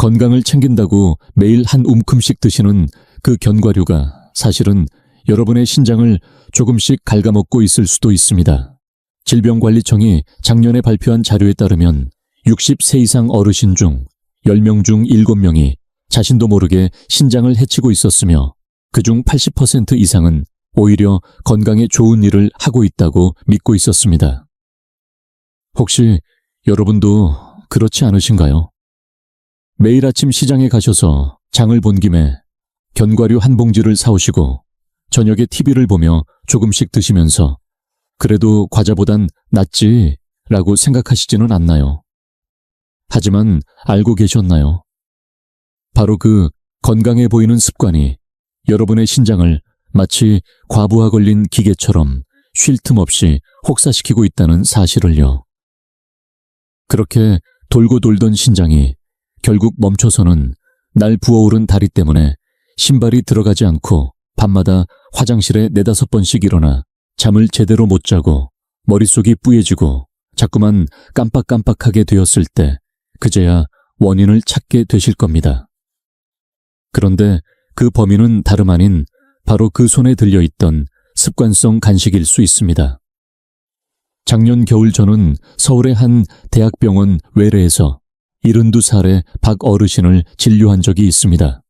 건강을 챙긴다고 매일 한 움큼씩 드시는 그 견과류가 사실은 여러분의 신장을 조금씩 갉아먹고 있을 수도 있습니다. 질병관리청이 작년에 발표한 자료에 따르면 60세 이상 어르신 중 10명 중 7명이 자신도 모르게 신장을 해치고 있었으며 그중 80% 이상은 오히려 건강에 좋은 일을 하고 있다고 믿고 있었습니다. 혹시 여러분도 그렇지 않으신가요? 매일 아침 시장에 가셔서 장을 본 김에 견과류 한 봉지를 사오시고 저녁에 TV를 보며 조금씩 드시면서 그래도 과자보단 낫지 라고 생각하시지는 않나요? 하지만 알고 계셨나요? 바로 그 건강해 보이는 습관이 여러분의 신장을 마치 과부하 걸린 기계처럼 쉴 틈 없이 혹사시키고 있다는 사실을요. 그렇게 돌고 돌던 신장이 결국 멈춰서는 날 부어오른 다리 때문에 신발이 들어가지 않고 밤마다 화장실에 4-5번씩 일어나 잠을 제대로 못 자고 머릿속이 뿌얘지고 자꾸만 깜빡깜빡하게 되었을 때 그제야 원인을 찾게 되실 겁니다. 그런데 그 범인은 다름 아닌 바로 그 손에 들려있던 습관성 간식일 수 있습니다. 작년 겨울 저는 서울의 한 대학병원 외래에서 72살의 박 어르신을 진료한 적이 있습니다.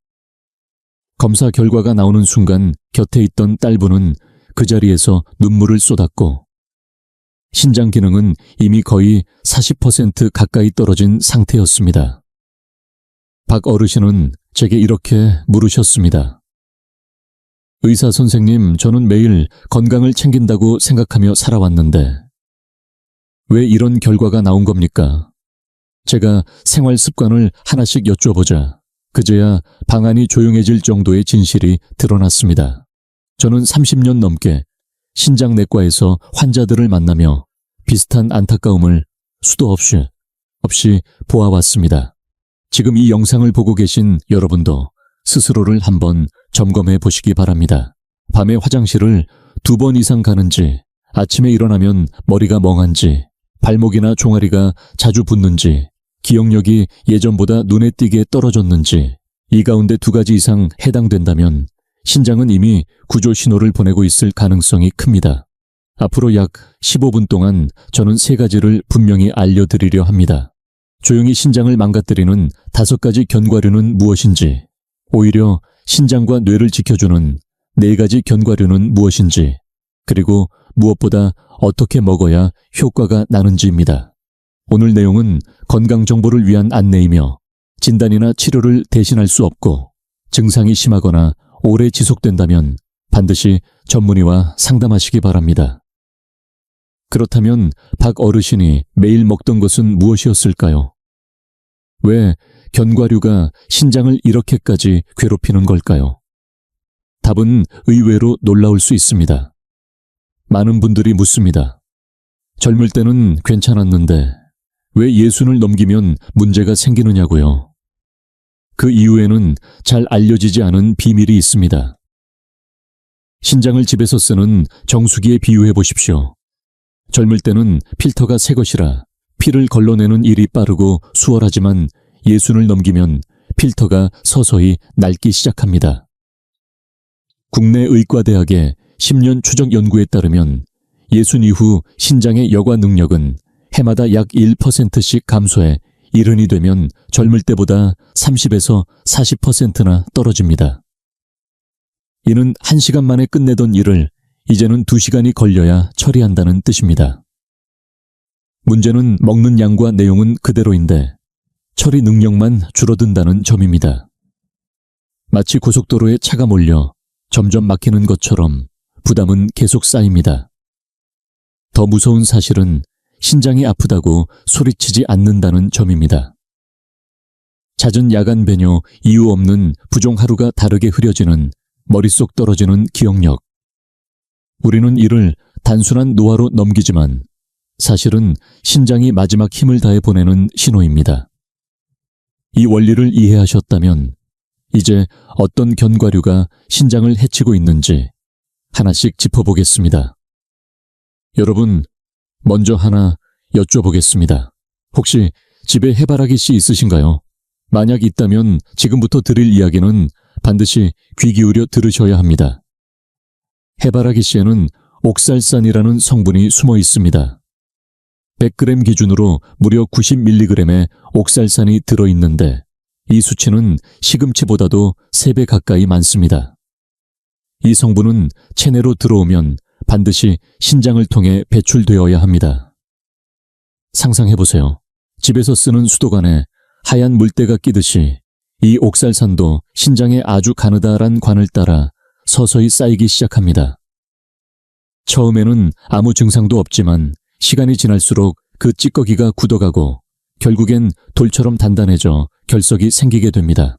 검사 결과가 나오는 순간 곁에 있던 딸부는 그 자리에서 눈물을 쏟았고 신장 기능은 이미 거의 40% 가까이 떨어진 상태였습니다. 박 어르신은 제게 이렇게 물으셨습니다. 의사 선생님, 저는 매일 건강을 챙긴다고 생각하며 살아왔는데 왜 이런 결과가 나온 겁니까? 제가 생활 습관을 하나씩 여쭤보자 그제야 방안이 조용해질 정도의 진실이 드러났습니다. 저는 30년 넘게 신장내과에서 환자들을 만나며 비슷한 안타까움을 수도 없이 보아왔습니다. 지금 이 영상을 보고 계신 여러분도 스스로를 한번 점검해 보시기 바랍니다. 밤에 화장실을 2번 이상 가는지, 아침에 일어나면 머리가 멍한지, 발목이나 종아리가 자주 붓는지, 기억력이 예전보다 눈에 띄게 떨어졌는지 이 가운데 2가지 이상 해당된다면 신장은 이미 구조 신호를 보내고 있을 가능성이 큽니다. 앞으로 약 15분 동안 저는 3가지를 분명히 알려드리려 합니다. 조용히 신장을 망가뜨리는 5가지 견과류는 무엇인지, 오히려 신장과 뇌를 지켜주는 4가지 견과류는 무엇인지, 그리고 무엇보다 어떻게 먹어야 효과가 나는지입니다. 오늘 내용은 건강 정보를 위한 안내이며 진단이나 치료를 대신할 수 없고 증상이 심하거나 오래 지속된다면 반드시 전문의와 상담하시기 바랍니다. 그렇다면 박 어르신이 매일 먹던 것은 무엇이었을까요? 왜 견과류가 신장을 이렇게까지 괴롭히는 걸까요? 답은 의외로 놀라울 수 있습니다. 많은 분들이 묻습니다. 젊을 때는 괜찮았는데 왜 예순을 넘기면 문제가 생기느냐고요. 그 이유에는 잘 알려지지 않은 비밀이 있습니다. 신장을 집에서 쓰는 정수기에 비유해 보십시오. 젊을 때는 필터가 새 것이라 피를 걸러내는 일이 빠르고 수월하지만 예순을 넘기면 필터가 서서히 낡기 시작합니다. 국내 의과대학의 10년 추적 연구에 따르면 예순 이후 신장의 여과 능력은 해마다 약 1%씩 감소해 이른이 되면 젊을 때보다 30에서 40%나 떨어집니다. 이는 1시간 만에 끝내던 일을 이제는 2시간이 걸려야 처리한다는 뜻입니다. 문제는 먹는 양과 내용은 그대로인데 처리 능력만 줄어든다는 점입니다. 마치 고속도로에 차가 몰려 점점 막히는 것처럼 부담은 계속 쌓입니다. 더 무서운 사실은 신장이 아프다고 소리치지 않는다는 점입니다. 잦은 야간 배뇨, 이유 없는 부종 하루가 다르게 흐려지는 머릿속 떨어지는 기억력. 우리는 이를 단순한 노화로 넘기지만 사실은 신장이 마지막 힘을 다해 보내는 신호입니다. 이 원리를 이해하셨다면 이제 어떤 견과류가 신장을 해치고 있는지 하나씩 짚어보겠습니다. 여러분, 먼저 하나 여쭤보겠습니다. 혹시 집에 해바라기 씨 있으신가요? 만약 있다면 지금부터 드릴 이야기는 반드시 귀 기울여 들으셔야 합니다. 해바라기 씨에는 옥살산이라는 성분이 숨어 있습니다. 100g 기준으로 무려 90mg의 옥살산이 들어있는데 이 수치는 시금치보다도 3배 가까이 많습니다. 이 성분은 체내로 들어오면 반드시 신장을 통해 배출되어야 합니다. 상상해보세요. 집에서 쓰는 수도관에 하얀 물때가 끼듯이 이 옥살산도 신장에 아주 가느다란 관을 따라 서서히 쌓이기 시작합니다. 처음에는 아무 증상도 없지만 시간이 지날수록 그 찌꺼기가 굳어가고 결국엔 돌처럼 단단해져 결석이 생기게 됩니다.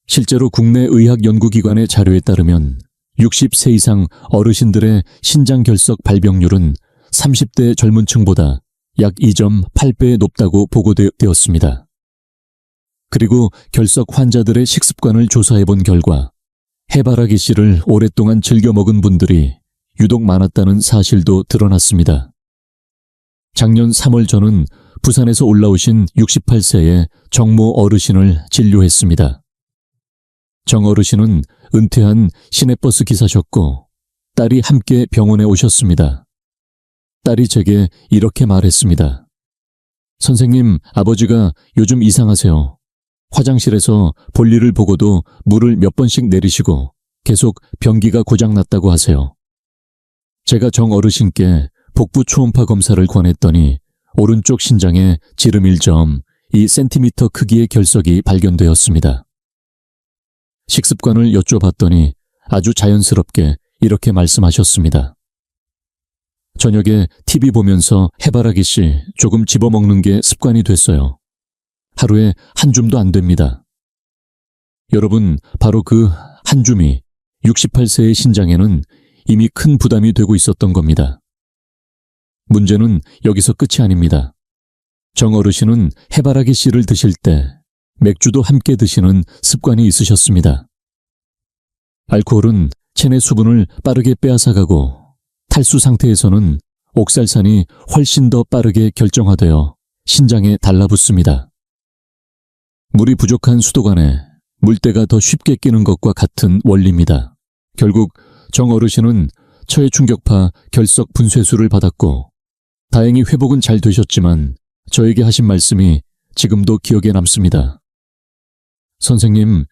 실제로 국내 의학연구기관의 자료에 따르면 60세 이상 어르신들의 신장결석 발병률은 30대 젊은 층보다 약 2.8배 높다고 보고되었습니다. 그리고 결석 환자들의 식습관을 조사해본 결과 해바라기 씨를 오랫동안 즐겨 먹은 분들이 유독 많았다는 사실도 드러났습니다. 작년 3월 저는 부산에서 올라오신 68세의 정모 어르신을 진료했습니다. 정 어르신은 은퇴한 시내버스 기사셨고 딸이 함께 병원에 오셨습니다. 딸이 제게 이렇게 말했습니다. 선생님, 아버지가 요즘 이상하세요. 화장실에서 볼일을 보고도 물을 몇 번씩 내리시고 계속 변기가 고장났다고 하세요. 제가 정 어르신께 복부 초음파 검사를 권했더니 오른쪽 신장에 지름 1.2cm 크기의 결석이 발견되었습니다. 식습관을 여쭤봤더니 아주 자연스럽게 이렇게 말씀하셨습니다. 저녁에 TV 보면서 해바라기 씨 조금 집어먹는 게 습관이 됐어요. 하루에 한 줌도 안 됩니다. 여러분, 바로 그 한 줌이 68세의 신장에는 이미 큰 부담이 되고 있었던 겁니다. 문제는 여기서 끝이 아닙니다. 정 어르신은 해바라기 씨를 드실 때 맥주도 함께 드시는 습관이 있으셨습니다. 알코올은 체내 수분을 빠르게 빼앗아가고 탈수 상태에서는 옥살산이 훨씬 더 빠르게 결정화되어 신장에 달라붙습니다. 물이 부족한 수도관에 물때가 더 쉽게 끼는 것과 같은 원리입니다. 결국 정 어르신은 처해 충격파 결석 분쇄술을 받았고 다행히 회복은 잘 되셨지만 저에게 하신 말씀이 지금도 기억에 남습니다. 선생님,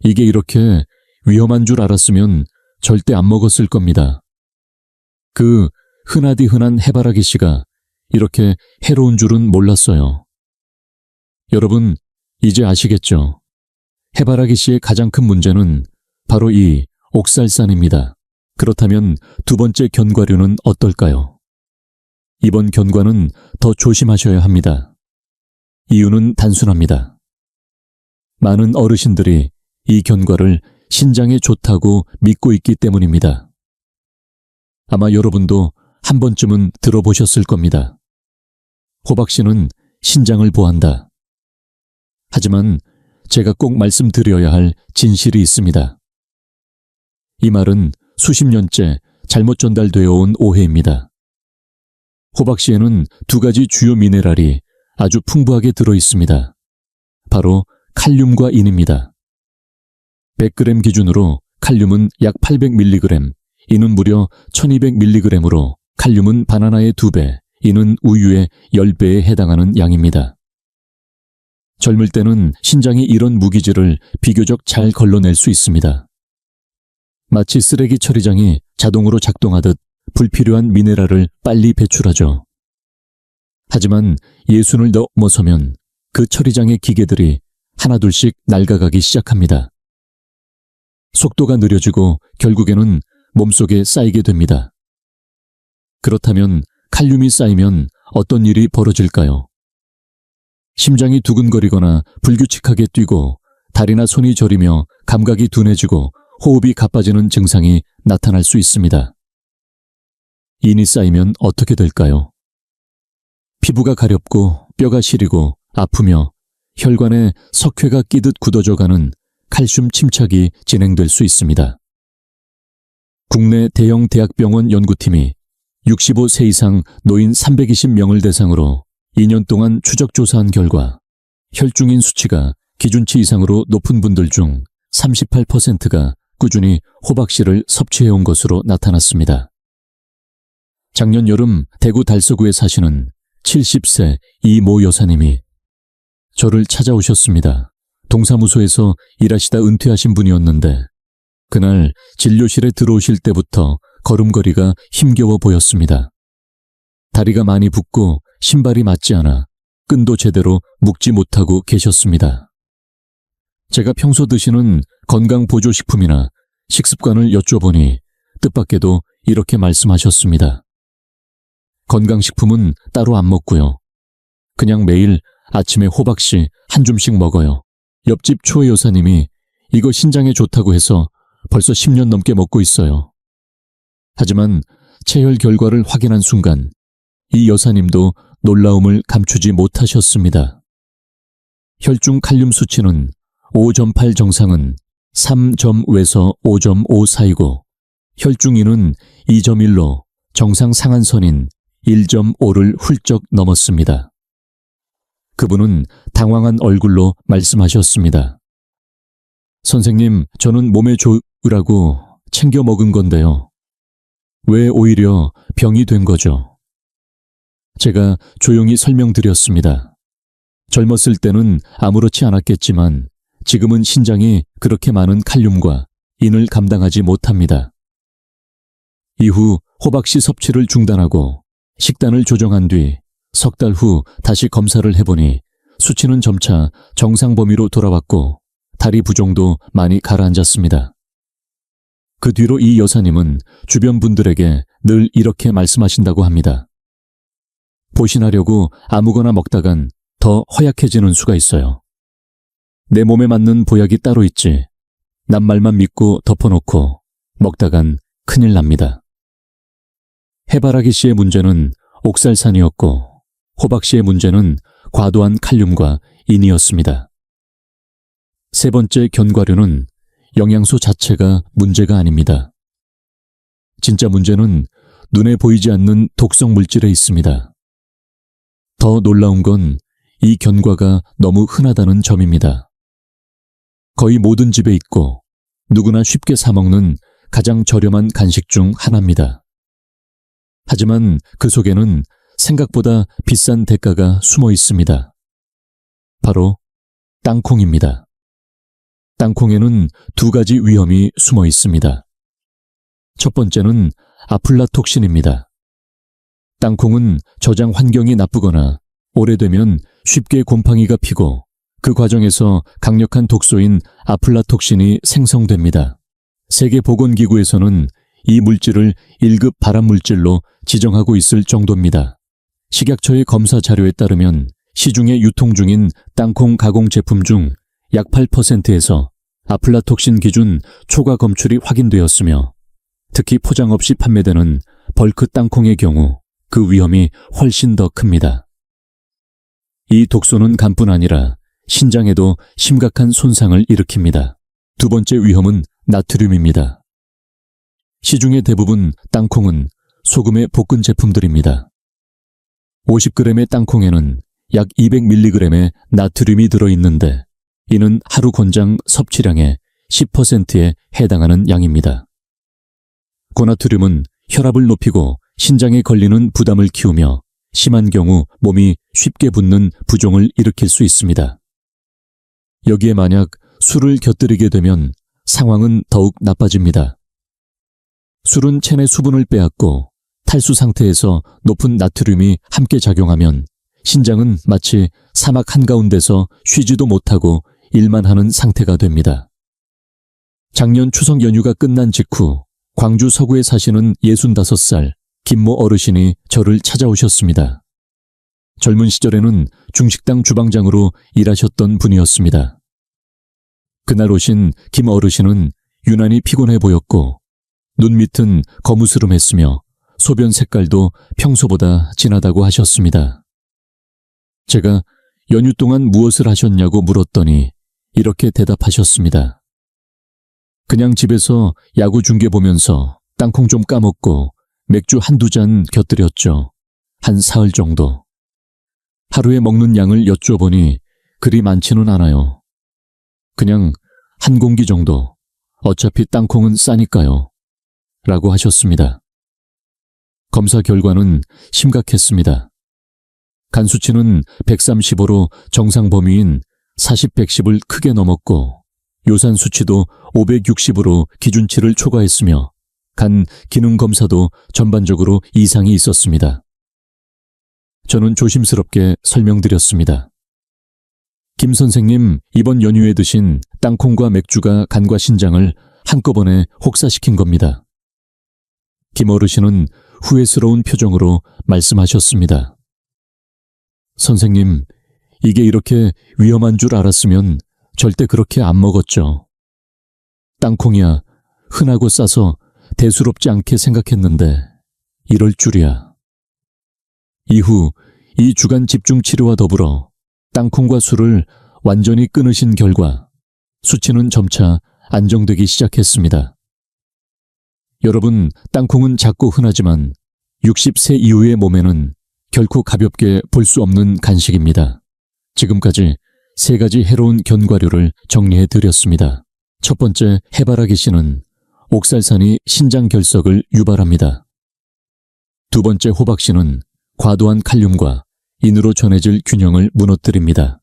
이게 이렇게 위험한 줄 알았으면 절대 안 먹었을 겁니다. 그 흔하디 흔한 해바라기 씨가 이렇게 해로운 줄은 몰랐어요. 여러분, 이제 아시겠죠? 해바라기 씨의 가장 큰 문제는 바로 이 옥살산입니다. 그렇다면 두 번째 견과류는 어떨까요? 이번 견과는 더 조심하셔야 합니다. 이유는 단순합니다. 많은 어르신들이 이 견과를 신장에 좋다고 믿고 있기 때문입니다. 아마 여러분도 한 번쯤은 들어보셨을 겁니다. 호박씨는 신장을 보한다. 하지만 제가 꼭 말씀드려야 할 진실이 있습니다. 이 말은 수십 년째 잘못 전달되어 온 오해입니다. 호박씨에는 두 가지 주요 미네랄이 아주 풍부하게 들어있습니다. 바로 칼륨과 인입니다. 100g 기준으로 칼륨은 약 800mg, 인은 무려 1200mg으로 칼륨은 바나나의 2배, 인은 우유의 10배에 해당하는 양입니다. 젊을 때는 신장이 이런 무기질을 비교적 잘 걸러낼 수 있습니다. 마치 쓰레기 처리장이 자동으로 작동하듯 불필요한 미네랄을 빨리 배출하죠. 하지만 예순을 넘어서면 그 처리장의 기계들이 하나둘씩 낡아가기 시작합니다. 속도가 느려지고 결국에는 몸속에 쌓이게 됩니다. 그렇다면 칼륨이 쌓이면 어떤 일이 벌어질까요? 심장이 두근거리거나 불규칙하게 뛰고 다리나 손이 저리며 감각이 둔해지고 호흡이 가빠지는 증상이 나타날 수 있습니다. 인이 쌓이면 어떻게 될까요? 피부가 가렵고 뼈가 시리고 아프며 혈관에 석회가 끼듯 굳어져가는 칼슘 침착이 진행될 수 있습니다. 국내 대형 대학병원 연구팀이 65세 이상 노인 320명을 대상으로 2년 동안 추적 조사한 결과 혈중인 수치가 기준치 이상으로 높은 분들 중 38%가 꾸준히 호박씨를 섭취해온 것으로 나타났습니다. 작년 여름 대구 달서구에 사시는 70세 이모 여사님이 저를 찾아오셨습니다. 동사무소에서 일하시다 은퇴하신 분이었는데 그날 진료실에 들어오실 때부터 걸음걸이가 힘겨워 보였습니다. 다리가 많이 붓고 신발이 맞지 않아 끈도 제대로 묶지 못하고 계셨습니다. 제가 평소 드시는 건강보조식품이나 식습관을 여쭤보니 뜻밖에도 이렇게 말씀하셨습니다. 건강식품은 따로 안 먹고요. 그냥 매일 아침에 호박씨 한 줌씩 먹어요. 옆집 초 여사님이 이거 신장에 좋다고 해서 벌써 10년 넘게 먹고 있어요. 하지만 체혈 결과를 확인한 순간 이 여사님도 놀라움을 감추지 못하셨습니다. 혈중 칼륨 수치는 5.8 정상은 3.5에서 5.5 사이고 혈중인은 2.1로 정상 상한선인 1.5를 훌쩍 넘었습니다. 그분은 당황한 얼굴로 말씀하셨습니다. 선생님, 저는 몸에 좋으라고 챙겨 먹은 건데요. 왜 오히려 병이 된 거죠? 제가 조용히 설명드렸습니다. 젊었을 때는 아무렇지 않았겠지만 지금은 신장이 그렇게 많은 칼륨과 인을 감당하지 못합니다. 이후 호박씨 섭취를 중단하고 식단을 조정한 뒤 석 달 후 다시 검사를 해보니 수치는 점차 정상 범위로 돌아왔고 다리 부종도 많이 가라앉았습니다. 그 뒤로 이 여사님은 주변 분들에게 늘 이렇게 말씀하신다고 합니다. 보신하려고 아무거나 먹다간 더 허약해지는 수가 있어요. 내 몸에 맞는 보약이 따로 있지. 남 말만 믿고 덮어놓고 먹다간 큰일 납니다. 해바라기 씨의 문제는 옥살산이었고 호박 씨의 문제는 과도한 칼륨과 인이었습니다. 세 번째 견과류는 영양소 자체가 문제가 아닙니다. 진짜 문제는 눈에 보이지 않는 독성 물질에 있습니다. 더 놀라운 건 이 견과가 너무 흔하다는 점입니다. 거의 모든 집에 있고 누구나 쉽게 사 먹는 가장 저렴한 간식 중 하나입니다. 하지만 그 속에는 생각보다 비싼 대가가 숨어 있습니다. 바로 땅콩입니다. 땅콩에는 두 가지 위험이 숨어 있습니다. 첫 번째는 아플라톡신입니다. 땅콩은 저장 환경이 나쁘거나 오래되면 쉽게 곰팡이가 피고 그 과정에서 강력한 독소인 아플라톡신이 생성됩니다. 세계보건기구에서는 이 물질을 1급 발암물질로 지정하고 있을 정도입니다. 식약처의 검사 자료에 따르면 시중에 유통 중인 땅콩 가공 제품 중 약 8%에서 아플라톡신 기준 초과 검출이 확인되었으며 특히 포장 없이 판매되는 벌크 땅콩의 경우 그 위험이 훨씬 더 큽니다. 이 독소는 간뿐 아니라 신장에도 심각한 손상을 일으킵니다. 두 번째 위험은 나트륨입니다. 시중의 대부분 땅콩은 소금의 볶은 제품들입니다. 50g의 땅콩에는 약 200mg의 나트륨이 들어있는데 이는 하루 권장 섭취량의 10%에 해당하는 양입니다. 고나트륨은 혈압을 높이고 신장에 걸리는 부담을 키우며 심한 경우 몸이 쉽게 붓는 부종을 일으킬 수 있습니다. 여기에 만약 술을 곁들이게 되면 상황은 더욱 나빠집니다. 술은 체내 수분을 빼앗고 탈수 상태에서 높은 나트륨이 함께 작용하면 신장은 마치 사막 한가운데서 쉬지도 못하고 일만 하는 상태가 됩니다. 작년 추석 연휴가 끝난 직후 광주 서구에 사시는 65살 김모 어르신이 저를 찾아오셨습니다. 젊은 시절에는 중식당 주방장으로 일하셨던 분이었습니다. 그날 오신 김 어르신은 유난히 피곤해 보였고 눈 밑은 거무스름했으며 소변 색깔도 평소보다 진하다고 하셨습니다. 제가 연휴 동안 무엇을 하셨냐고 물었더니 이렇게 대답하셨습니다. 그냥 집에서 야구 중계 보면서 땅콩 좀 까먹고 맥주 한두 잔 곁들였죠. 한 사흘 정도. 하루에 먹는 양을 여쭈어보니 그리 많지는 않아요. 그냥 한 공기 정도. 어차피 땅콩은 싸니까요. 라고 하셨습니다. 검사 결과는 심각했습니다. 간 수치는 135로 정상 범위인 40-110을 크게 넘었고 요산 수치도 560으로 기준치를 초과했으며 간 기능 검사도 전반적으로 이상이 있었습니다. 저는 조심스럽게 설명드렸습니다. 김 선생님, 이번 연휴에 드신 땅콩과 맥주가 간과 신장을 한꺼번에 혹사시킨 겁니다. 김 어르신은 후회스러운 표정으로 말씀하셨습니다. 선생님, 이게 이렇게 위험한 줄 알았으면 절대 그렇게 안 먹었죠. 땅콩이야 흔하고 싸서 대수롭지 않게 생각했는데 이럴 줄이야. 이후 2주간 집중치료와 더불어 땅콩과 술을 완전히 끊으신 결과 수치는 점차 안정되기 시작했습니다. 여러분, 땅콩은 작고 흔하지만 60세 이후의 몸에는 결코 가볍게 볼 수 없는 간식입니다. 지금까지 3가지 해로운 견과류를 정리해 드렸습니다. 첫 번째, 해바라기 씨는 옥살산이 신장 결석을 유발합니다. 두 번째, 호박 씨는 과도한 칼륨과 인으로 전해질 균형을 무너뜨립니다.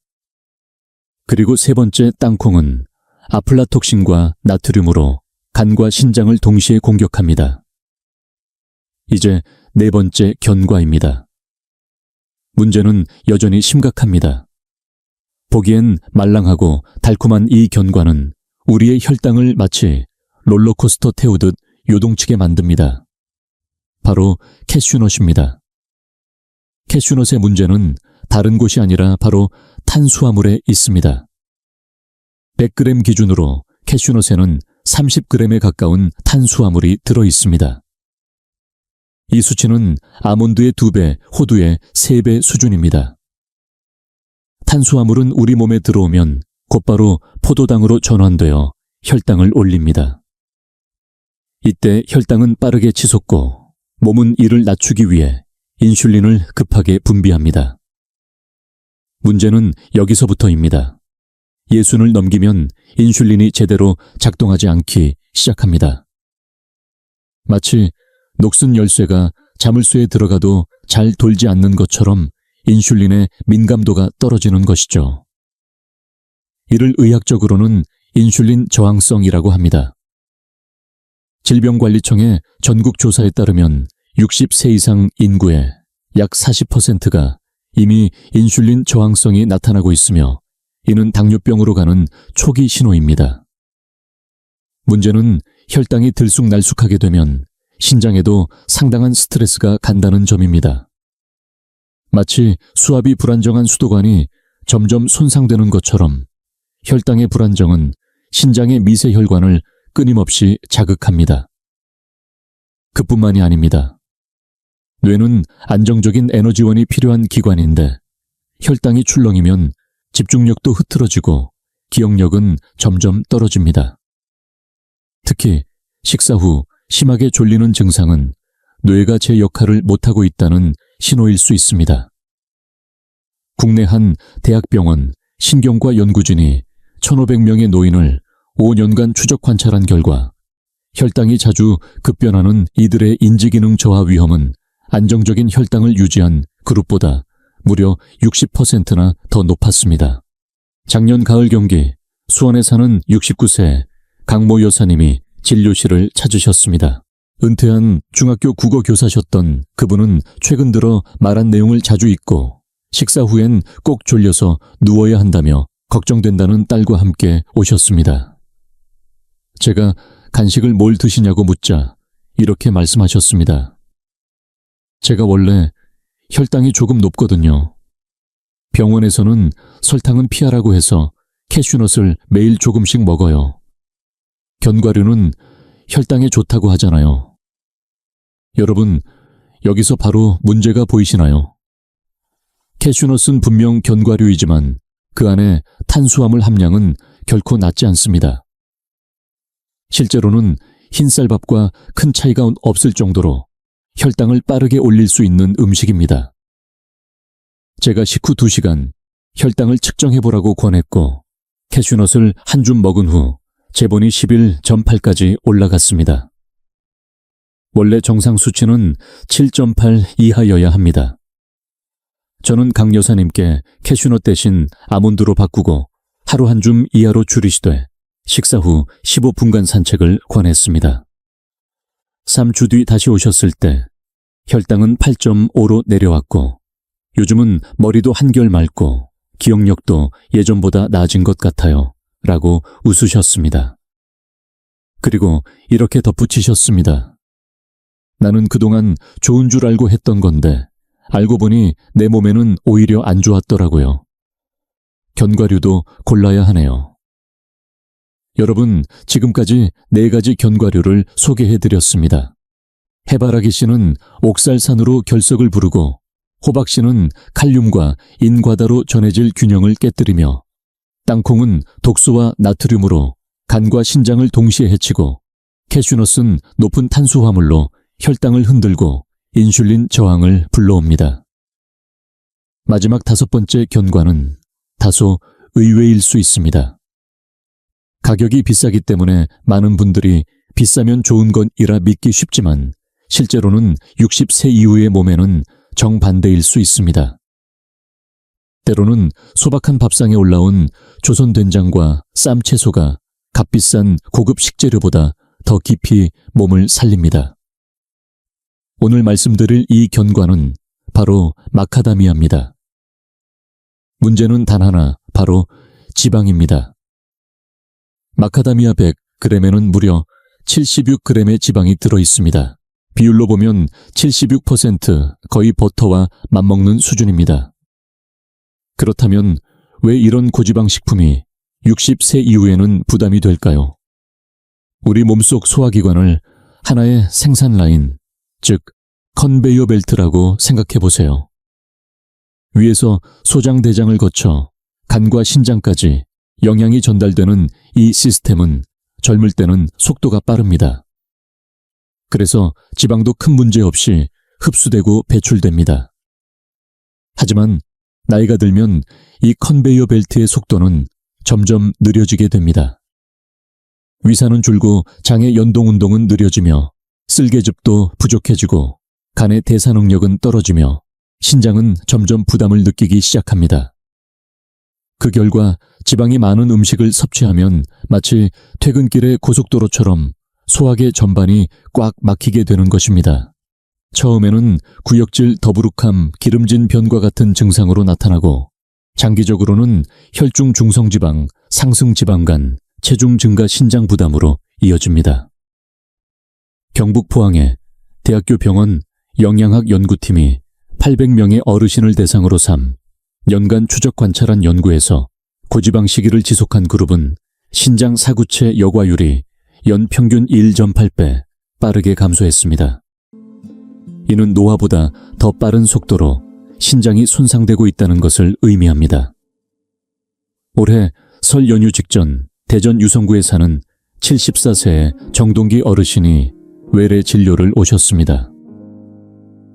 그리고 세 번째, 땅콩은 아플라톡신과 나트륨으로 간과 신장을 동시에 공격합니다. 이제 네 번째, 견과입니다. 문제는 여전히 심각합니다. 보기엔 말랑하고 달콤한 이 견과는 우리의 혈당을 마치 롤러코스터 태우듯 요동치게 만듭니다. 바로 캐슈넛입니다. 캐슈넛의 문제는 다른 곳이 아니라 바로 탄수화물에 있습니다. 100g 기준으로 캐슈넛에는 30g에 가까운 탄수화물이 들어 있습니다. 이 수치는 아몬드의 2배, 호두의 3배 수준입니다. 탄수화물은 우리 몸에 들어오면 곧바로 포도당으로 전환되어 혈당을 올립니다. 이때 혈당은 빠르게 치솟고 몸은 이를 낮추기 위해 인슐린을 급하게 분비합니다. 문제는 여기서부터입니다. 예순을 넘기면 인슐린이 제대로 작동하지 않기 시작합니다. 마치 녹슨 열쇠가 자물쇠에 들어가도 잘 돌지 않는 것처럼 인슐린의 민감도가 떨어지는 것이죠. 이를 의학적으로는 인슐린 저항성이라고 합니다. 질병관리청의 전국 조사에 따르면 60세 이상 인구의 약 40%가 이미 인슐린 저항성이 나타나고 있으며 이는 당뇨병으로 가는 초기 신호입니다. 문제는 혈당이 들쑥날쑥하게 되면 신장에도 상당한 스트레스가 간다는 점입니다. 마치 수압이 불안정한 수도관이 점점 손상되는 것처럼 혈당의 불안정은 신장의 미세혈관을 끊임없이 자극합니다. 그뿐만이 아닙니다. 뇌는 안정적인 에너지원이 필요한 기관인데 혈당이 출렁이면 집중력도 흐트러지고 기억력은 점점 떨어집니다. 특히 식사 후 심하게 졸리는 증상은 뇌가 제 역할을 못하고 있다는 신호일 수 있습니다. 국내 한 대학병원 신경과 연구진이 1,500명의 노인을 5년간 추적 관찰한 결과 혈당이 자주 급변하는 이들의 인지기능 저하 위험은 안정적인 혈당을 유지한 그룹보다 무려 60%나 더 높았습니다. 작년 가을 경기 수원에 사는 69세 강모 여사님이 진료실을 찾으셨습니다. 은퇴한 중학교 국어 교사셨던 그분은 최근 들어 말한 내용을 자주 잊고 식사 후엔 꼭 졸려서 누워야 한다며 걱정된다는 딸과 함께 오셨습니다. 제가 간식을 뭘 드시냐고 묻자 이렇게 말씀하셨습니다. 제가 원래 혈당이 조금 높거든요. 병원에서는 설탕은 피하라고 해서 캐슈넛을 매일 조금씩 먹어요. 견과류는 혈당에 좋다고 하잖아요. 여러분, 여기서 바로 문제가 보이시나요? 캐슈넛은 분명 견과류이지만 그 안에 탄수화물 함량은 결코 낮지 않습니다. 실제로는 흰쌀밥과 큰 차이가 없을 정도로 혈당을 빠르게 올릴 수 있는 음식입니다. 제가 식후 2시간 혈당을 측정해보라고 권했고 캐슈넛을 한 줌 먹은 후 재본이 11.8까지 올라갔습니다. 원래 정상 수치는 7.8 이하여야 합니다. 저는 강 여사님께 캐슈넛 대신 아몬드로 바꾸고 하루 한 줌 이하로 줄이시되 식사 후 15분간 산책을 권했습니다. 3주 뒤 다시 오셨을 때 혈당은 8.5로 내려왔고 요즘은 머리도 한결 맑고 기억력도 예전보다 나아진 것 같아요. 라고 웃으셨습니다. 그리고 이렇게 덧붙이셨습니다. 나는 그동안 좋은 줄 알고 했던 건데 알고 보니 내 몸에는 오히려 안 좋았더라고요. 견과류도 골라야 하네요. 여러분, 지금까지 4가지 견과류를 소개해드렸습니다. 해바라기 씨는 옥살산으로 결석을 부르고 호박씨는 칼륨과 인과다로 전해질 균형을 깨뜨리며 땅콩은 독소와 나트륨으로 간과 신장을 동시에 해치고 캐슈넛은 높은 탄수화물로 혈당을 흔들고 인슐린 저항을 불러옵니다. 마지막 5번째 견과는 다소 의외일 수 있습니다. 가격이 비싸기 때문에 많은 분들이 비싸면 좋은 것이라 믿기 쉽지만 실제로는 60세 이후의 몸에는 정반대일 수 있습니다. 때로는 소박한 밥상에 올라온 조선 된장과 쌈채소가 값비싼 고급 식재료보다 더 깊이 몸을 살립니다. 오늘 말씀드릴 이 견과는 바로 마카다미아입니다. 문제는 단 하나, 바로 지방입니다. 마카다미아 100g에는 무려 76g의 지방이 들어있습니다. 비율로 보면 76% 거의 버터와 맞먹는 수준입니다. 그렇다면 왜 이런 고지방 식품이 60세 이후에는 부담이 될까요? 우리 몸속 소화기관을 하나의 생산 라인, 즉 컨베이어 벨트라고 생각해 보세요. 위에서 소장대장을 거쳐 간과 신장까지 영양이 전달되는 이 시스템은 젊을 때는 속도가 빠릅니다. 그래서 지방도 큰 문제 없이 흡수되고 배출됩니다. 하지만 나이가 들면 이 컨베이어 벨트의 속도는 점점 느려지게 됩니다. 위산은 줄고 장의 연동운동은 느려지며 쓸개즙도 부족해지고 간의 대사 능력은 떨어지며 신장은 점점 부담을 느끼기 시작합니다. 그 결과 지방이 많은 음식을 섭취하면 마치 퇴근길의 고속도로처럼 소화계 전반이 꽉 막히게 되는 것입니다. 처음에는 구역질 더부룩함, 기름진 변과 같은 증상으로 나타나고 장기적으로는 혈중 중성지방, 상승 지방간, 체중 증가 신장 부담으로 이어집니다. 경북 포항의 대학교 병원 영양학 연구팀이 800명의 어르신을 대상으로 삼 연간 추적 관찰한 연구에서 고지방 시기를 지속한 그룹은 신장 사구체 여과율이 연 평균 1.8배 빠르게 감소했습니다. 이는 노화보다 더 빠른 속도로 신장이 손상되고 있다는 것을 의미합니다. 올해 설 연휴 직전 대전 유성구에 사는 74세의 정동기 어르신이 외래 진료를 오셨습니다.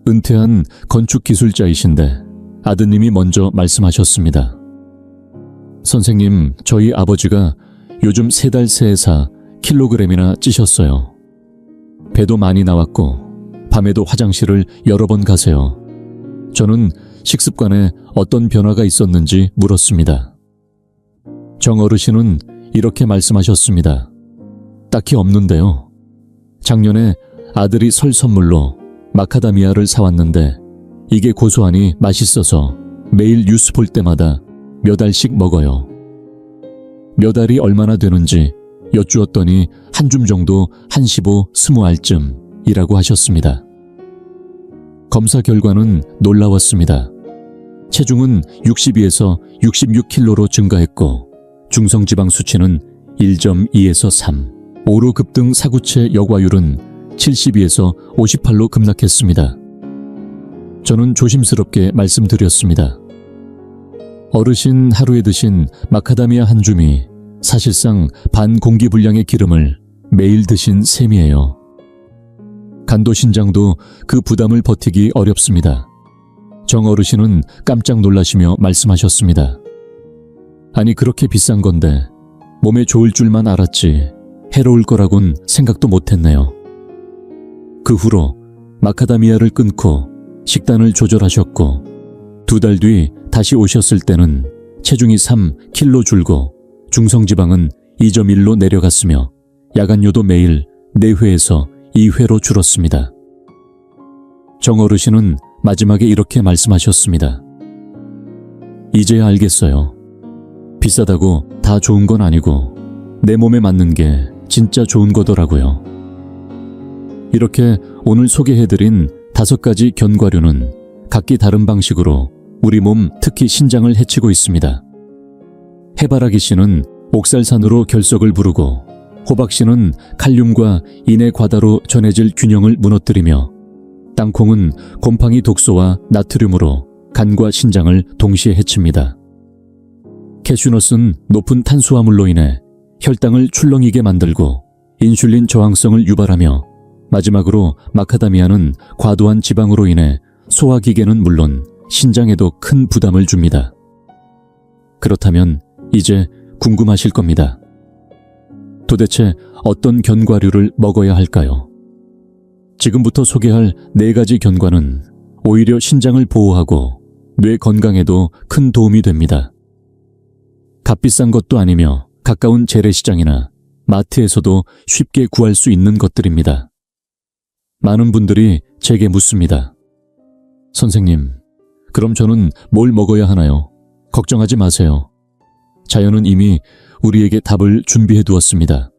은퇴한 건축기술자이신데 아드님이 먼저 말씀하셨습니다. 선생님, 저희 아버지가 요즘 3달 새에 4kg이나 찌셨어요. 배도 많이 나왔고 밤에도 화장실을 여러 번 가세요. 저는 식습관에 어떤 변화가 있었는지 물었습니다. 정 어르신은 이렇게 말씀하셨습니다. 딱히 없는데요. 작년에 아들이 설 선물로 마카다미아를 사왔는데 이게 고소하니 맛있어서 매일 뉴스 볼 때마다 몇 알씩 먹어요. 몇 알이 얼마나 되는지 여쭈었더니 한 줌 정도 한 15, 20알쯤이라고 하셨습니다. 검사 결과는 놀라웠습니다. 체중은 62에서 66kg로 증가했고 중성지방 수치는 1.2에서 3, 5로 급등 사구체 여과율은 72에서 58로 급락했습니다. 저는 조심스럽게 말씀드렸습니다. 어르신 하루에 드신 마카다미아 한 줌이 사실상 반 공기 분량의 기름을 매일 드신 셈이에요. 간도 신장도 그 부담을 버티기 어렵습니다. 정 어르신은 깜짝 놀라시며 말씀하셨습니다. 아니 그렇게 비싼 건데 몸에 좋을 줄만 알았지 해로울 거라곤 생각도 못했네요. 그 후로 마카다미아를 끊고 식단을 조절하셨고 2달 뒤 다시 오셨을 때는 체중이 3kg 줄고 중성지방은 2.1로 내려갔으며 야간요도 매일 4회에서 2회로 줄었습니다. 정 어르신은 마지막에 이렇게 말씀하셨습니다. 이제야 알겠어요. 비싸다고 다 좋은 건 아니고 내 몸에 맞는 게 진짜 좋은 거더라고요. 이렇게 오늘 소개해드린 5가지 견과류는 각기 다른 방식으로 우리 몸 특히 신장을 해치고 있습니다. 해바라기 씨는 옥살산으로 결석을 부르고 호박 씨는 칼륨과 인의 과다로 전해질 균형을 무너뜨리며 땅콩은 곰팡이 독소와 나트륨으로 간과 신장을 동시에 해칩니다. 캐슈넛은 높은 탄수화물로 인해 혈당을 출렁이게 만들고 인슐린 저항성을 유발하며 마지막으로 마카다미아는 과도한 지방으로 인해 소화기계는 물론 신장에도 큰 부담을 줍니다. 그렇다면 이제 궁금하실 겁니다. 도대체 어떤 견과류를 먹어야 할까요? 지금부터 소개할 4가지 견과는 오히려 신장을 보호하고 뇌 건강에도 큰 도움이 됩니다. 값비싼 것도 아니며 가까운 재래시장이나 마트에서도 쉽게 구할 수 있는 것들입니다. 많은 분들이 제게 묻습니다. 선생님, 그럼 저는 뭘 먹어야 하나요? 걱정하지 마세요. 자연은 이미 우리에게 답을 준비해 두었습니다.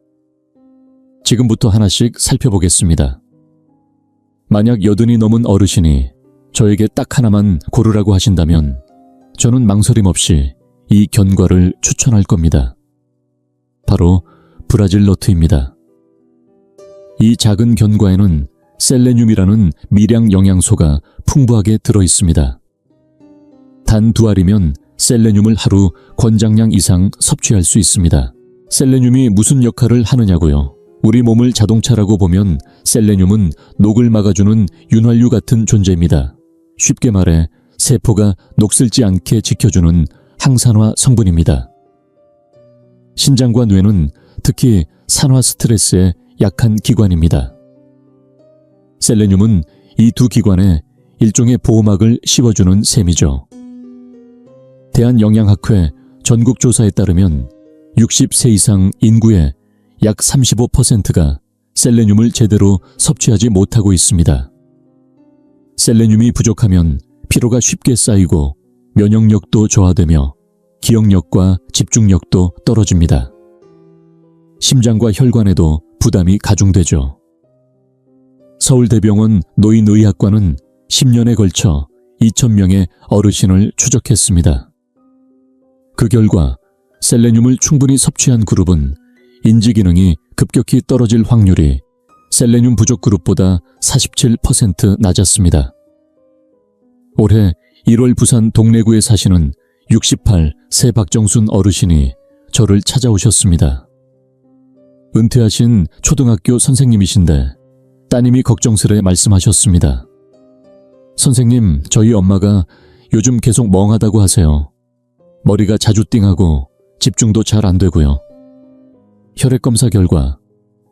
지금부터 하나씩 살펴보겠습니다. 만약 80이 넘은 어르신이 저에게 딱 하나만 고르라고 하신다면 저는 망설임 없이 이 견과를 추천할 겁니다. 바로 브라질 너트입니다. 이 작은 견과에는 셀레늄이라는 미량 영양소가 풍부하게 들어 있습니다. 단 2알이면 셀레늄을 하루 권장량 이상 섭취할 수 있습니다. 셀레늄이 무슨 역할을 하느냐고요? 우리 몸을 자동차라고 보면 셀레늄은 녹을 막아주는 윤활유 같은 존재입니다. 쉽게 말해 세포가 녹슬지 않게 지켜주는 항산화 성분입니다. 신장과 뇌는 특히 산화 스트레스에 약한 기관입니다. 셀레늄은 이 2 기관에 일종의 보호막을 씌워주는 셈이죠. 대한영양학회 전국조사에 따르면 60세 이상 인구의 약 35%가 셀레늄을 제대로 섭취하지 못하고 있습니다. 셀레늄이 부족하면 피로가 쉽게 쌓이고 면역력도 저하되며 기억력과 집중력도 떨어집니다. 심장과 혈관에도 부담이 가중되죠. 서울대병원 노인의학과는 10년에 걸쳐 2,000명의 어르신을 추적했습니다. 그 결과 셀레늄을 충분히 섭취한 그룹은 인지기능이 급격히 떨어질 확률이 셀레늄 부족 그룹보다 47% 낮았습니다. 올해 1월 부산 동래구에 사시는 68세 박정순 어르신이 저를 찾아오셨습니다. 은퇴하신 초등학교 선생님이신데 따님이 걱정스레 말씀하셨습니다. 선생님, 저희 엄마가 요즘 계속 멍하다고 하세요. 머리가 자주 띵하고 집중도 잘 안 되고요. 혈액검사 결과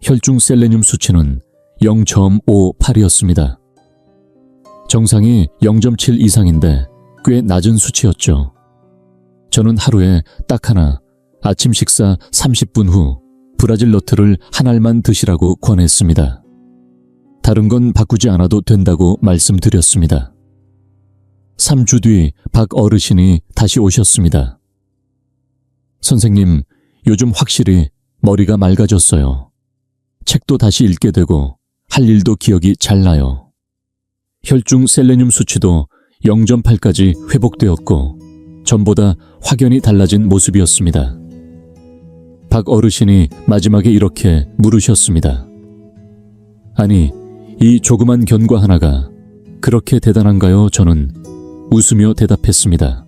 혈중 셀레늄 수치는 0.58이었습니다. 정상이 0.7 이상인데 꽤 낮은 수치였죠. 저는 하루에 딱 하나 아침 식사 30분 후 브라질 너트를 한 알만 드시라고 권했습니다. 다른 건 바꾸지 않아도 된다고 말씀드렸습니다. 3주 뒤 박 어르신이 다시 오셨습니다. 선생님, 요즘 확실히 머리가 맑아졌어요. 책도 다시 읽게 되고 할 일도 기억이 잘 나요. 혈중 셀레늄 수치도 0.8까지 회복되었고 전보다 확연히 달라진 모습이었습니다. 박 어르신이 마지막에 이렇게 물으셨습니다. 아니, 이 조그만 견과 하나가 그렇게 대단한가요? 저는 웃으며 대답했습니다.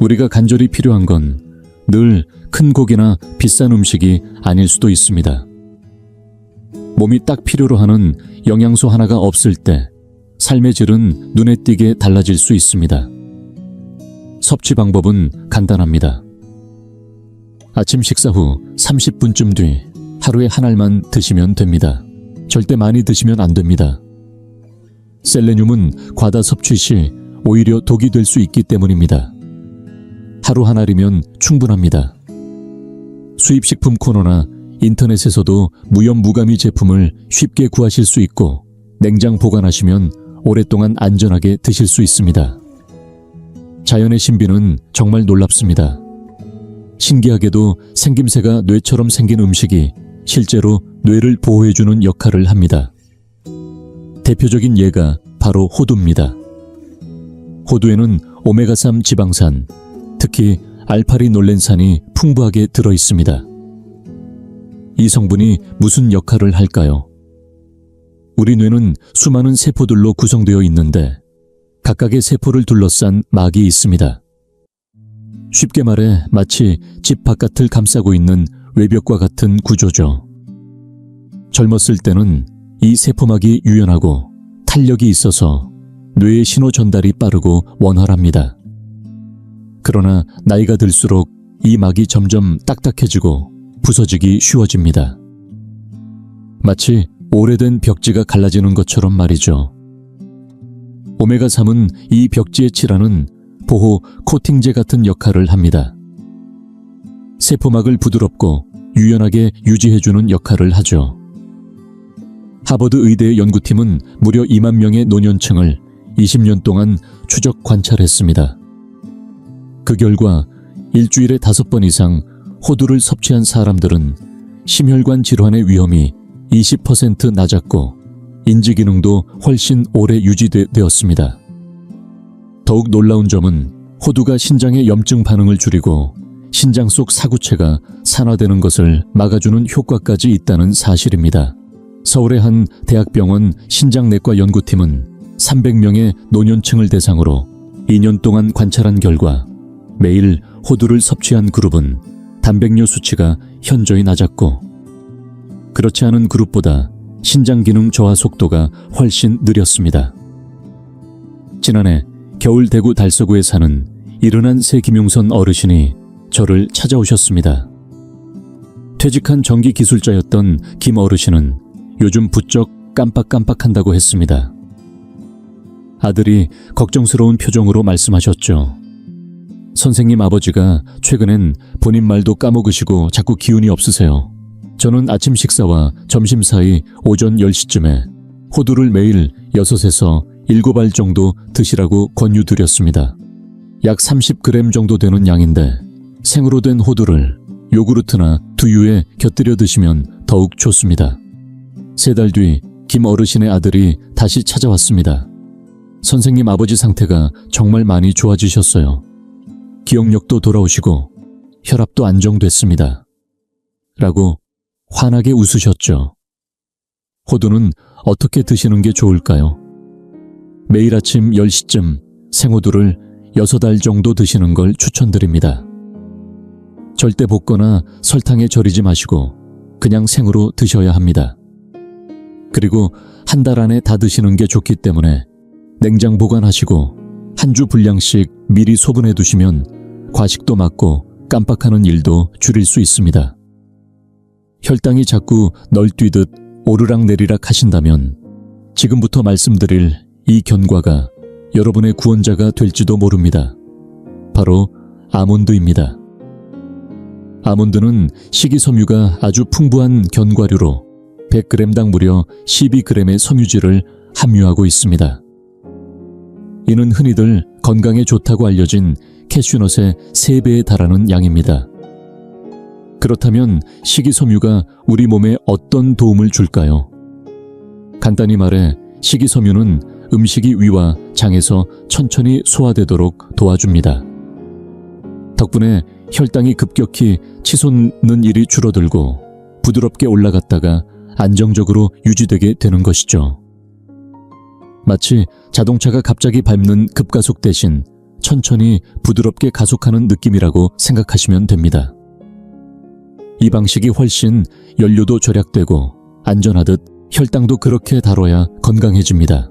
우리가 간절히 필요한 건 늘 큰 고기나 비싼 음식이 아닐 수도 있습니다. 몸이 딱 필요로 하는 영양소 하나가 없을 때 삶의 질은 눈에 띄게 달라질 수 있습니다. 섭취 방법은 간단합니다. 아침 식사 후 30분쯤 뒤 하루에 한 알만 드시면 됩니다. 절대 많이 드시면 안 됩니다. 셀레늄은 과다 섭취 시 오히려 독이 될 수 있기 때문입니다. 하루 한 알이면 충분합니다. 수입식품 코너나 인터넷에서도 무염무가미 제품을 쉽게 구하실 수 있고 냉장 보관하시면 오랫동안 안전하게 드실 수 있습니다. 자연의 신비는 정말 놀랍습니다. 신기하게도 생김새가 뇌처럼 생긴 음식이 실제로 뇌를 보호해주는 역할을 합니다. 대표적인 예가 바로 호두입니다. 호두에는 오메가3 지방산, 특히 알파리놀렌산이 풍부하게 들어 있습니다. 이 성분이 무슨 역할을 할까요? 우리 뇌는 수많은 세포들로 구성되어 있는데 각각의 세포를 둘러싼 막이 있습니다. 쉽게 말해 마치 집 바깥을 감싸고 있는 외벽과 같은 구조죠. 젊었을 때는 이 세포막이 유연하고 탄력이 있어서 뇌의 신호 전달이 빠르고 원활합니다. 그러나 나이가 들수록 이 막이 점점 딱딱해지고 부서지기 쉬워집니다. 마치 오래된 벽지가 갈라지는 것처럼 말이죠. 오메가3은 이 벽지에 칠하는 보호 코팅제 같은 역할을 합니다. 세포막을 부드럽고 유연하게 유지해주는 역할을 하죠. 하버드 의대의 연구팀은 무려 2만 명의 노년층을 20년 동안 추적 관찰했습니다. 그 결과 일주일에 5번 이상 호두를 섭취한 사람들은 심혈관 질환의 위험이 20% 낮았고 인지기능도 훨씬 오래 유지되었습니다. 더욱 놀라운 점은 호두가 신장의 염증 반응을 줄이고 신장 속 사구체가 산화되는 것을 막아주는 효과까지 있다는 사실입니다. 서울의 한 대학병원 신장내과 연구팀은 300명의 노년층을 대상으로 2년 동안 관찰한 결과 매일 호두를 섭취한 그룹은 단백뇨 수치가 현저히 낮았고 그렇지 않은 그룹보다 신장 기능 저하 속도가 훨씬 느렸습니다. 지난해 겨울 대구 달서구에 사는 이른한 세김용선 어르신이 저를 찾아오셨습니다. 퇴직한 전기 기술자였던 김 어르신은 요즘 부쩍 깜빡깜빡한다고 했습니다. 아들이 걱정스러운 표정으로 말씀하셨죠. 선생님 아버지가 최근엔 본인 말도 까먹으시고 자꾸 기운이 없으세요. 저는 아침 식사와 점심 사이 오전 10시쯤에 호두를 매일 6에서 7알 정도 드시라고 권유드렸습니다. 약 30g 정도 되는 양인데 생으로 된 호두를 요구르트나 두유에 곁들여 드시면 더욱 좋습니다. 3달 뒤 김 어르신의 아들이 다시 찾아왔습니다. 선생님 아버지 상태가 정말 많이 좋아지셨어요. 기억력도 돌아오시고 혈압도 안정됐습니다. 라고 환하게 웃으셨죠. 호두는 어떻게 드시는 게 좋을까요? 매일 아침 10시쯤 생호두를 6알 정도 드시는 걸 추천드립니다. 절대 볶거나 설탕에 절이지 마시고 그냥 생으로 드셔야 합니다. 그리고 한 달 안에 다 드시는 게 좋기 때문에 냉장 보관하시고 한 주 분량씩 미리 소분해 두시면 과식도 막고 깜빡하는 일도 줄일 수 있습니다. 혈당이 자꾸 널뛰듯 오르락내리락 하신다면 지금부터 말씀드릴 이 견과가 여러분의 구원자가 될지도 모릅니다. 바로 아몬드입니다. 아몬드는 식이섬유가 아주 풍부한 견과류로 100g당 무려 12g의 섬유질을 함유하고 있습니다. 이는 흔히들 건강에 좋다고 알려진 캐슈넛의 3배에 달하는 양입니다. 그렇다면 식이섬유가 우리 몸에 어떤 도움을 줄까요? 간단히 말해 식이섬유는 음식이 위와 장에서 천천히 소화되도록 도와줍니다. 덕분에 혈당이 급격히 치솟는 일이 줄어들고 부드럽게 올라갔다가 안정적으로 유지되게 되는 것이죠. 마치 자동차가 갑자기 밟는 급가속 대신 천천히 부드럽게 가속하는 느낌이라고 생각하시면 됩니다. 이 방식이 훨씬 연료도 절약되고 안전하듯 혈당도 그렇게 다뤄야 건강해집니다.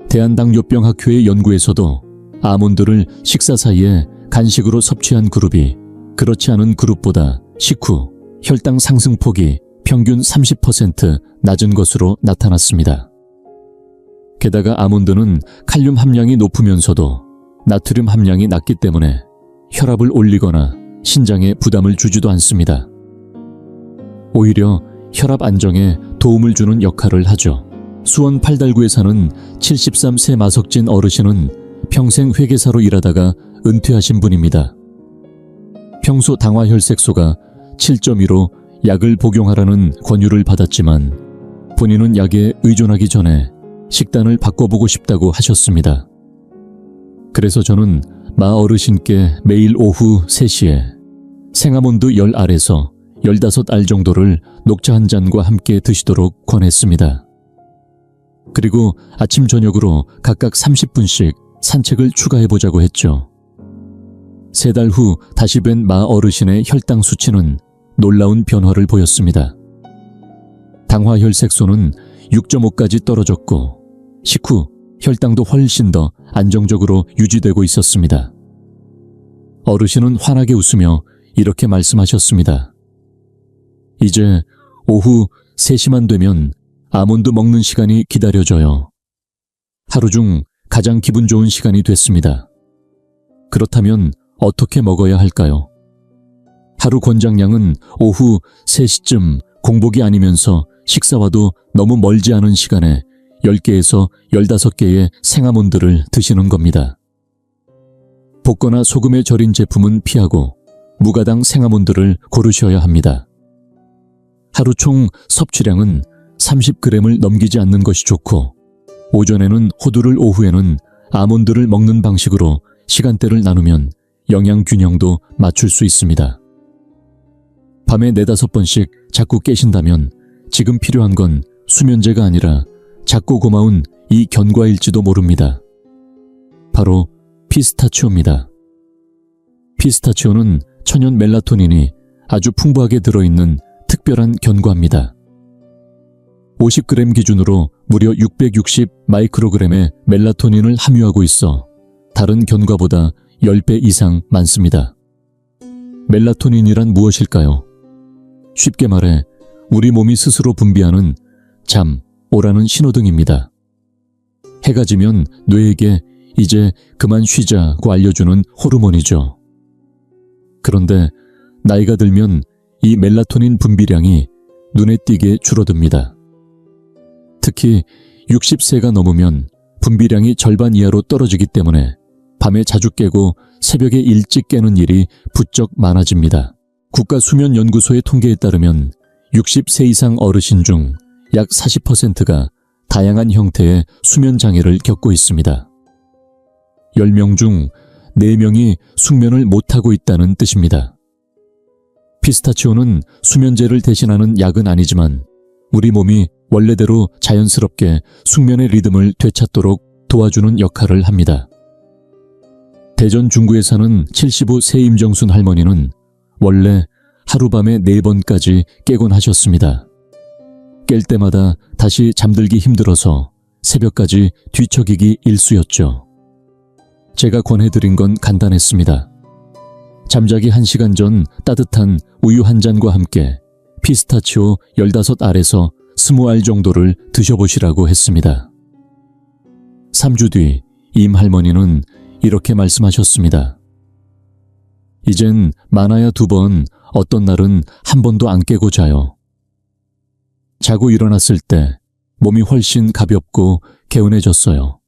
대한당뇨병학회의 연구에서도 아몬드를 식사 사이에 간식으로 섭취한 그룹이 그렇지 않은 그룹보다 식후 혈당 상승폭이 평균 30% 낮은 것으로 나타났습니다. 게다가 아몬드는 칼륨 함량이 높으면서도 나트륨 함량이 낮기 때문에 혈압을 올리거나 신장에 부담을 주지도 않습니다. 오히려 혈압 안정에 도움을 주는 역할을 하죠. 수원 팔달구에 사는 73세 마석진 어르신은 평생 회계사로 일하다가 은퇴하신 분입니다. 평소 당화혈색소가 7.2로 약을 복용하라는 권유를 받았지만 본인은 약에 의존하기 전에 식단을 바꿔보고 싶다고 하셨습니다. 그래서 저는 마 어르신께 매일 오후 3시에 생아몬드 10알에서 15알 정도를 녹차 한 잔과 함께 드시도록 권했습니다. 그리고 아침 저녁으로 각각 30분씩 산책을 추가해보자고 했죠. 3달 후 다시 뵌 마 어르신의 혈당 수치는 놀라운 변화를 보였습니다. 당화혈색소는 6.5까지 떨어졌고 식후 혈당도 훨씬 더 안정적으로 유지되고 있었습니다. 어르신은 환하게 웃으며 이렇게 말씀하셨습니다. 이제 오후 3시만 되면 아몬드 먹는 시간이 기다려져요. 하루 중 가장 기분 좋은 시간이 됐습니다. 그렇다면 어떻게 먹어야 할까요? 하루 권장량은 오후 3시쯤 공복이 아니면서 식사와도 너무 멀지 않은 시간에 10개에서 15개의 생아몬드를 드시는 겁니다. 볶거나 소금에 절인 제품은 피하고 무가당 생아몬드를 고르셔야 합니다. 하루 총 섭취량은 30g을 넘기지 않는 것이 좋고 오전에는 호두를 오후에는 아몬드를 먹는 방식으로 시간대를 나누면 영양 균형도 맞출 수 있습니다. 밤에 4-5번씩 자꾸 깨신다면 지금 필요한 건 수면제가 아니라 작고 고마운 이 견과일지도 모릅니다. 바로 피스타치오입니다. 피스타치오는 천연 멜라토닌이 아주 풍부하게 들어있는 특별한 견과입니다. 50g 기준으로 무려 660 마이크로그램의 멜라토닌을 함유하고 있어 다른 견과보다 10배 이상 많습니다. 멜라토닌이란 무엇일까요? 쉽게 말해 우리 몸이 스스로 분비하는 잠, 오라는 신호등입니다. 해가 지면 뇌에게 이제 그만 쉬자고 알려주는 호르몬이죠. 그런데 나이가 들면 이 멜라토닌 분비량이 눈에 띄게 줄어듭니다. 특히 60세가 넘으면 분비량이 절반 이하로 떨어지기 때문에 밤에 자주 깨고 새벽에 일찍 깨는 일이 부쩍 많아집니다. 국가수면연구소의 통계에 따르면 60세 이상 어르신 중 약 40%가 다양한 형태의 수면장애를 겪고 있습니다. 10명 중 4명이 숙면을 못하고 있다는 뜻입니다. 피스타치오는 수면제를 대신하는 약은 아니지만 우리 몸이 원래대로 자연스럽게 숙면의 리듬을 되찾도록 도와주는 역할을 합니다. 대전 중구에 사는 75세 임정순 할머니는 원래 하룻밤에 4번까지 깨곤 하셨습니다. 깰 때마다 다시 잠들기 힘들어서 새벽까지 뒤척이기 일쑤였죠. 제가 권해드린 건 간단했습니다. 잠자기 1시간 전 따뜻한 우유 한 잔과 함께 피스타치오 15알에서 20알 정도를 드셔보시라고 했습니다. 3주 뒤 임 할머니는 이렇게 말씀하셨습니다. 이젠 많아야 2번, 어떤 날은 한 번도 안 깨고 자요. 자고 일어났을 때 몸이 훨씬 가볍고 개운해졌어요.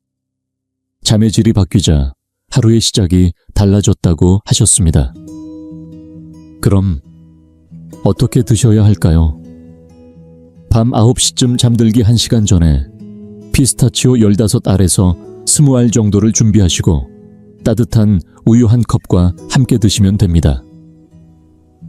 잠의 질이 바뀌자 하루의 시작이 달라졌다고 하셨습니다. 그럼 어떻게 드셔야 할까요? 밤 9시쯤 잠들기 1시간 전에 피스타치오 15알에서 20알 정도를 준비하시고 따뜻한 우유 한 컵과 함께 드시면 됩니다.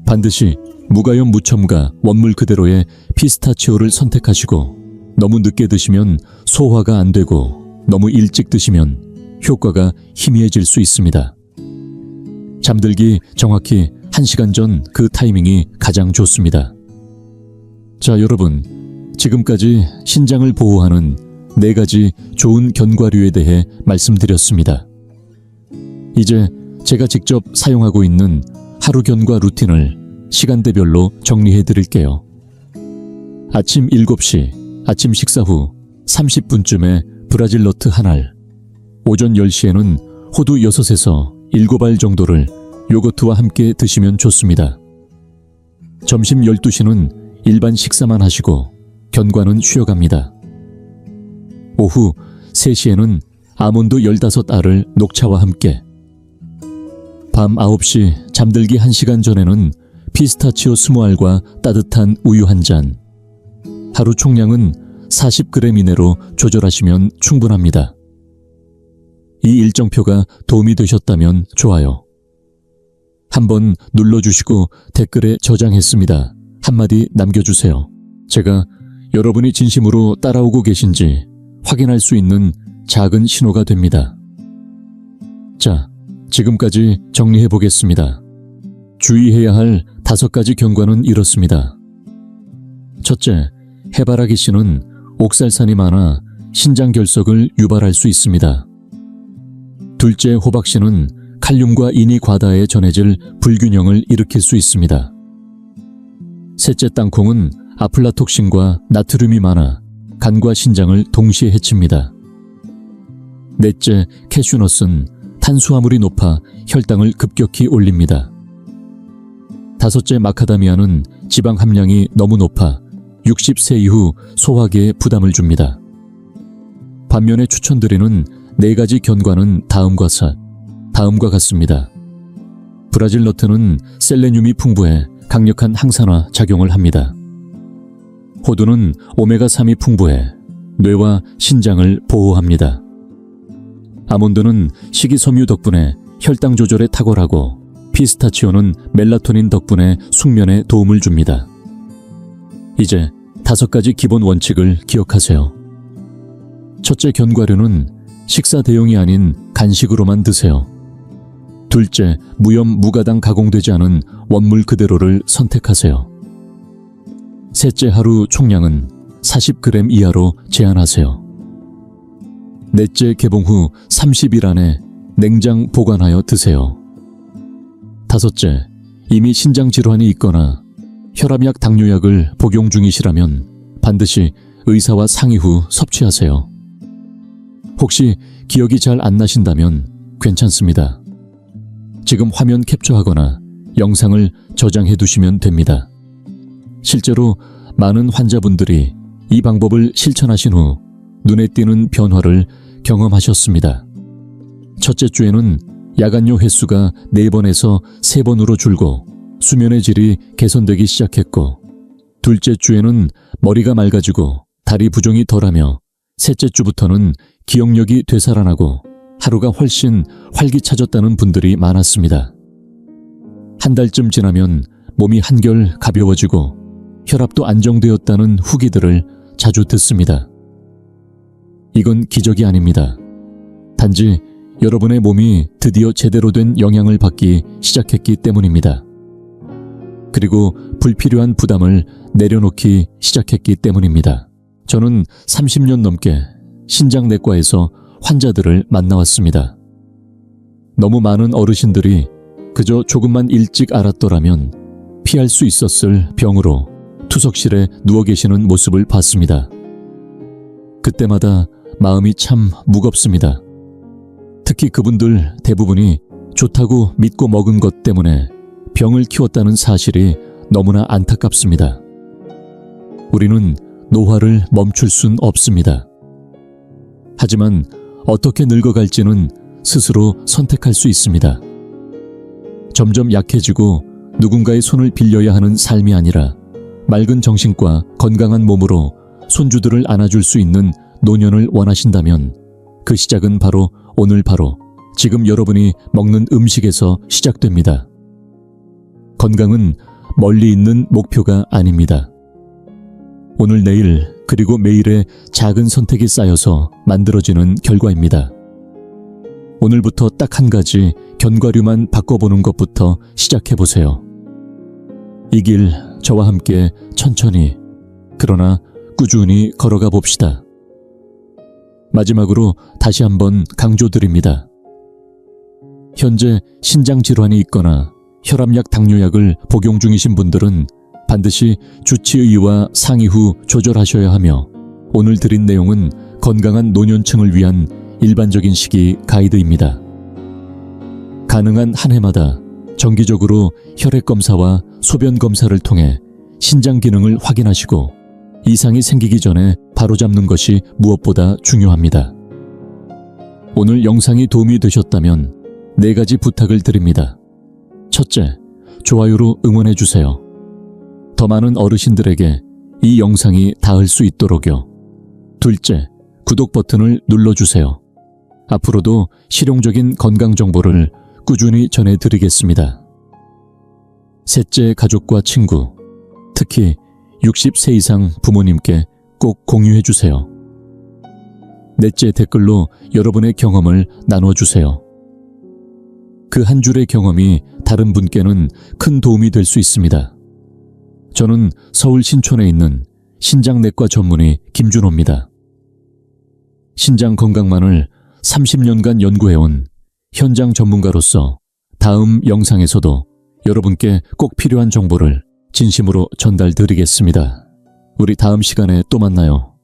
반드시 무가염 무첨가 원물 그대로의 피스타치오를 선택하시고 너무 늦게 드시면 소화가 안 되고 너무 일찍 드시면 효과가 희미해질 수 있습니다. 잠들기 정확히 1시간 전 그 타이밍이 가장 좋습니다. 자, 여러분, 지금까지 신장을 보호하는 4가지 좋은 견과류에 대해 말씀드렸습니다. 이제 제가 직접 사용하고 있는 하루 견과 루틴을 시간대별로 정리해 드릴게요. 아침 7시, 아침 식사 후 30분쯤에 브라질 너트 한 알, 오전 10시에는 호두 6에서 7알 정도를 요거트와 함께 드시면 좋습니다. 점심 12시는 일반 식사만 하시고 견과는 쉬어갑니다. 오후 3시에는 아몬드 15알을 녹차와 함께, 밤 9시 잠들기 1시간 전에는 피스타치오 20알과 따뜻한 우유 한 잔, 하루 총량은 40g 이내로 조절하시면 충분합니다. 이 일정표가 도움이 되셨다면 좋아요. 한번 눌러주시고 댓글에 저장했습니다. 한마디 남겨주세요. 제가 여러분이 진심으로 따라오고 계신지 확인할 수 있는 작은 신호가 됩니다. 자, 지금까지 정리해 보겠습니다. 주의해야 할 5가지 경과는 이렇습니다. 첫째, 해바라기 씨는 옥살산이 많아 신장 결석을 유발할 수 있습니다. 둘째, 호박 씨는 칼륨과 인이 과다에 전해질 불균형을 일으킬 수 있습니다. 셋째, 땅콩은 아플라톡신과 나트륨이 많아 간과 신장을 동시에 해칩니다. 넷째, 캐슈넛은 탄수화물이 높아 혈당을 급격히 올립니다. 다섯째, 마카다미아는 지방 함량이 너무 높아 60세 이후 소화기에 부담을 줍니다. 반면에 추천드리는 4가지 견과는 다음과 같습니다. 브라질 너트는 셀레늄이 풍부해 강력한 항산화 작용을 합니다. 호두는 오메가3이 풍부해 뇌와 신장을 보호합니다. 아몬드는 식이섬유 덕분에 혈당 조절에 탁월하고, 피스타치오는 멜라토닌 덕분에 숙면에 도움을 줍니다. 이제 5가지 기본 원칙을 기억하세요. 첫째, 견과류는 식사 대용이 아닌 간식으로만 드세요. 둘째, 무염 무가당 가공되지 않은 원물 그대로를 선택하세요. 셋째, 하루 총량은 40g 이하로 제한하세요. 넷째, 개봉 후 30일 안에 냉장 보관하여 드세요. 다섯째, 이미 신장 질환이 있거나 혈압약, 당뇨약을 복용 중이시라면 반드시 의사와 상의 후 섭취하세요. 혹시 기억이 잘 안 나신다면 괜찮습니다. 지금 화면 캡처하거나 영상을 저장해 두시면 됩니다. 실제로 많은 환자분들이 이 방법을 실천하신 후 눈에 띄는 변화를 경험하셨습니다. 첫째 주에는 야간요 횟수가 4번에서 3번으로 줄고 수면의 질이 개선되기 시작했고, 둘째 주에는 머리가 맑아지고 다리 부종이 덜하며, 셋째 주부터는 기억력이 되살아나고 하루가 훨씬 활기차졌다는 분들이 많았습니다. 한 달쯤 지나면 몸이 한결 가벼워지고 혈압도 안정되었다는 후기들을 자주 듣습니다. 이건 기적이 아닙니다. 단지 여러분의 몸이 드디어 제대로 된 영향을 받기 시작했기 때문입니다. 그리고 불필요한 부담을 내려놓기 시작했기 때문입니다. 저는 30년 넘게 신장내과에서 환자들을 만나왔습니다. 너무 많은 어르신들이 그저 조금만 일찍 알았더라면 피할 수 있었을 병으로 투석실에 누워 계시는 모습을 봤습니다. 그때마다 마음이 참 무겁습니다. 특히 그분들 대부분이 좋다고 믿고 먹은 것 때문에 병을 키웠다는 사실이 너무나 안타깝습니다. 우리는 노화를 멈출 순 없습니다. 하지만 어떻게 늙어갈지는 스스로 선택할 수 있습니다. 점점 약해지고 누군가의 손을 빌려야 하는 삶이 아니라 맑은 정신과 건강한 몸으로 손주들을 안아줄 수 있는 노년을 원하신다면 그 시작은 바로 오늘, 바로 지금 여러분이 먹는 음식에서 시작됩니다. 건강은 멀리 있는 목표가 아닙니다. 오늘, 내일, 그리고 매일의 작은 선택이 쌓여서 만들어지는 결과입니다. 오늘부터 딱 한 가지 견과류만 바꿔보는 것부터 시작해보세요. 이 길 저와 함께 천천히, 그러나 꾸준히 걸어가 봅시다. 마지막으로 다시 한번 강조드립니다. 현재 신장 질환이 있거나 혈압약, 당뇨약을 복용 중이신 분들은 반드시 주치의와 상의 후 조절하셔야 하며, 오늘 드린 내용은 건강한 노년층을 위한 일반적인 식이 가이드입니다. 가능한 한 해마다 정기적으로 혈액검사와 소변검사를 통해 신장 기능을 확인하시고 이상이 생기기 전에 바로잡는 것이 무엇보다 중요합니다. 오늘 영상이 도움이 되셨다면 4가지 부탁을 드립니다. 첫째, 좋아요로 응원해주세요. 더 많은 어르신들에게 이 영상이 닿을 수 있도록요. 둘째, 구독 버튼을 눌러주세요. 앞으로도 실용적인 건강 정보를 꾸준히 전해드리겠습니다. 셋째, 가족과 친구, 특히 60세 이상 부모님께 꼭 공유해주세요. 넷째, 댓글로 여러분의 경험을 나눠주세요. 그 한 줄의 경험이 다른 분께는 큰 도움이 될 수 있습니다. 저는 서울 신촌에 있는 신장내과 전문의 김준호입니다. 신장 건강만을 30년간 연구해온 현장 전문가로서 다음 영상에서도 여러분께 꼭 필요한 정보를 진심으로 전달드리겠습니다. 우리 다음 시간에 또 만나요.